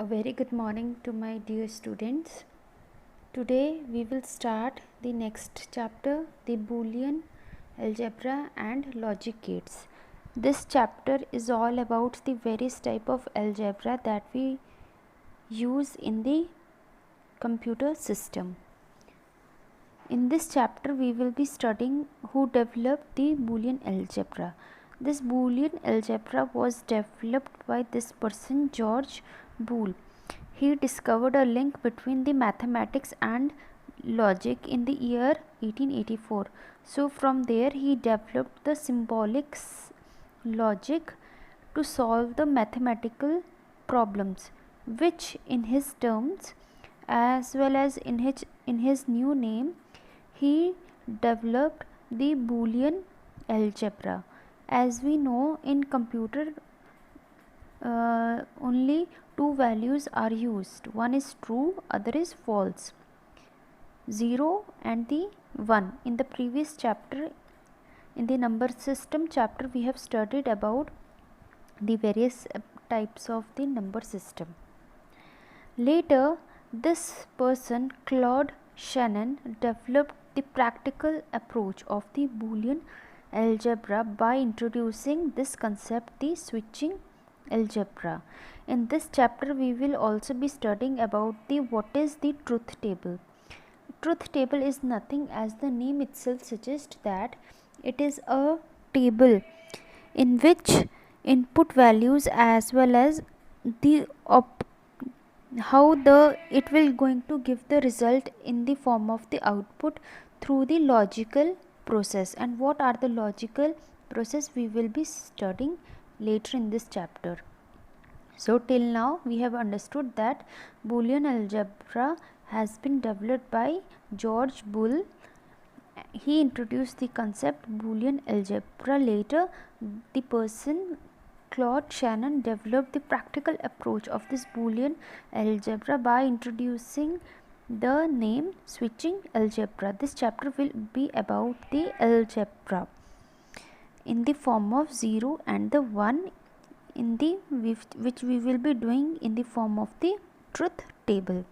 A very good morning to my dear students. Today we will start the next chapter, the Boolean algebra and logic gates. This chapter is all about the various type of algebra that we use in the computer system. In this chapter we will be studying who developed the Boolean algebra. This Boolean algebra was developed by this person, George Boole. He discovered a link between the mathematics and logic in the year 1884. So from there he developed the symbolic logic to solve the mathematical problems, which in his terms as well as in his new name he developed the Boolean algebra. As we know, in computer only two values are used. One is true, other is false. 0 and the 1. In the previous chapter, in the number system chapter, we have studied about the various types of the number system. Later, this person, Claude Shannon, developed the practical approach of the Boolean algebra by introducing this concept, the switching algebra. In this chapter we will also be studying about the what is the truth table. Truth table is nothing, as the name itself suggests, that it is a table in which input values as well as the how it will going to give the result in the form of the output through the logical process. And what are the logical process we will be studying later in this chapter. So till now we have understood that Boolean algebra has been developed by George Boole. He introduced the concept Boolean algebra. Later the person Claude Shannon developed the practical approach of this Boolean algebra by introducing the name switching algebra. This chapter will be about the algebra in the form of 0 and the 1 in the which we will be doing in the form of the truth table.